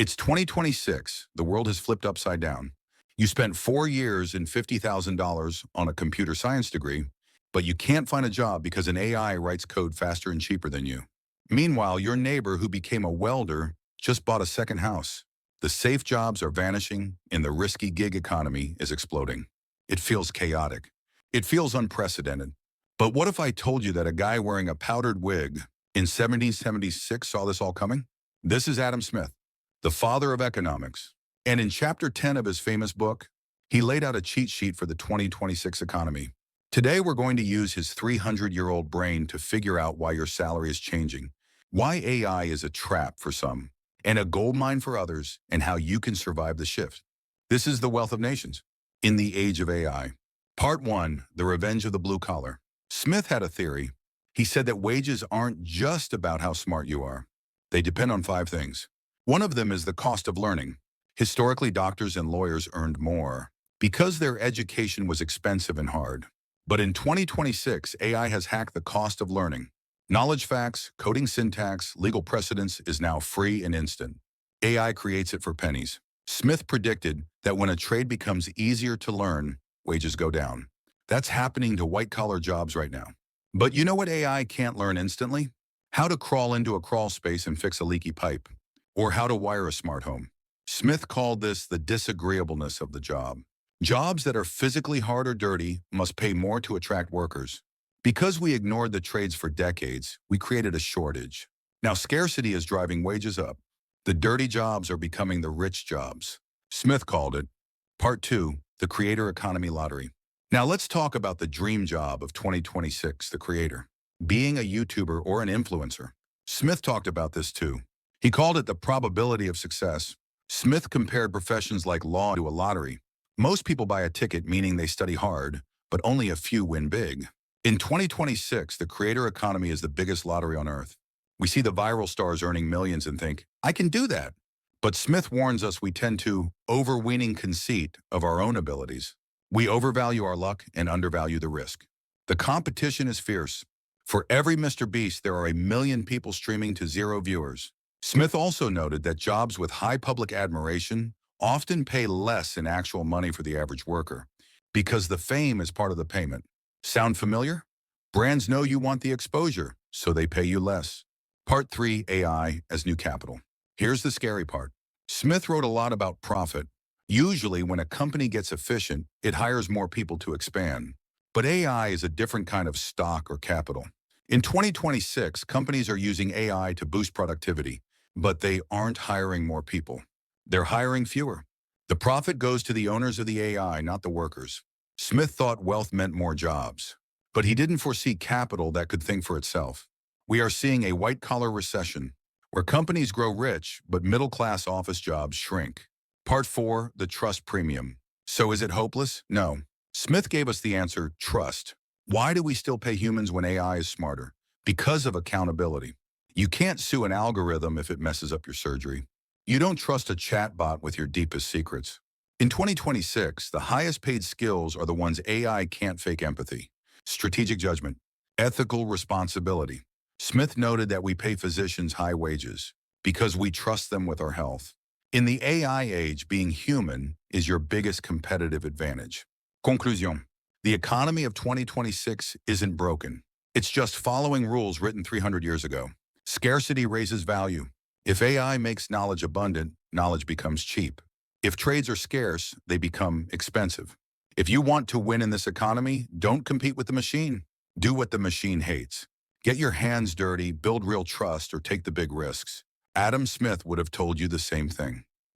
It's 2026. The world has flipped upside down. You spent 4 years and $50,000 on a computer science degree, but you can't find a job because an AI writes code faster and cheaper than you. Meanwhile, your neighbor who became a welder just bought a second house. The safe jobs are vanishing and the risky gig economy is exploding. It feels chaotic. It feels unprecedented. But what if I told you that a guy wearing a powdered wig in 1776 saw this all coming? This is Adam Smith, the father of economics. And in chapter 10 of his famous book, he laid out a cheat sheet for the 2026 economy. Today, we're going to use his 300-year-old brain to figure out why your salary is changing, why AI is a trap for some, and a goldmine for others, and how you can survive the shift. This is The Wealth of Nations in the Age of AI. Part 1, The Revenge of the Blue Collar. Smith had a theory. He said that wages aren't just about how smart you are. They depend on 5 things. One of them is the cost of learning. Historically, doctors and lawyers earned more because their education was expensive and hard. But in 2026, AI has hacked the cost of learning. Knowledge facts, coding syntax, legal precedents is now free and instant. AI creates it for pennies. Smith predicted that when a trade becomes easier to learn, wages go down. That's happening to white-collar jobs right now. But you know what AI can't learn instantly? How to crawl into a crawl space and fix a leaky pipe, or how to wire a smart home. Smith called this the disagreeableness of the job. Jobs that are physically hard or dirty must pay more to attract workers. Because we ignored the trades for decades, we created a shortage. Now scarcity is driving wages up. The dirty jobs are becoming the rich jobs. Smith called it, Part 2, the Creator Economy Lottery. Now let's talk about the dream job of 2026, the creator. Being a YouTuber or an influencer. Smith talked about this too. He called it the probability of success. Smith compared professions like law to a lottery. Most people buy a ticket, meaning they study hard, but only a few win big. In 2026, the creator economy is the biggest lottery on earth. We see the viral stars earning millions and think, I can do that. But Smith warns us we tend to overweening conceit of our own abilities. We overvalue our luck and undervalue the risk. The competition is fierce. For every Mr. Beast, there are 1 million people streaming to 0 viewers. Smith also noted that jobs with high public admiration often pay less in actual money for the average worker because the fame is part of the payment. Sound familiar? Brands know you want the exposure, so they pay you less. Part 3, AI as new capital. Here's the scary part. Smith wrote a lot about profit. Usually, when a company gets efficient, it hires more people to expand. But AI is a different kind of stock or capital. In 2026, companies are using AI to boost productivity, but they aren't hiring more people. They're hiring fewer. The profit goes to the owners of the AI, not the workers. Smith thought wealth meant more jobs, but he didn't foresee capital that could think for itself. We are seeing a white-collar recession, where companies grow rich, but middle-class office jobs shrink. Part 4, the trust premium. So is it hopeless? No. Smith gave us the answer, trust. Why do we still pay humans when AI is smarter? Because of accountability. You can't sue an algorithm if it messes up your surgery. You don't trust a chatbot with your deepest secrets. In 2026, the highest paid skills are the ones AI can't fake: empathy, strategic judgment, ethical responsibility. Smith noted that we pay physicians high wages because we trust them with our health. In the AI age, being human is your biggest competitive advantage. Conclusion. The economy of 2026 isn't broken. It's just following rules written 300 years ago. Scarcity raises value. If AI makes knowledge abundant, knowledge becomes cheap. If trades are scarce, they become expensive. If you want to win in this economy, don't compete with the machine. Do what the machine hates. Get your hands dirty, build real trust, or take the big risks. Adam Smith would have told you the same thing.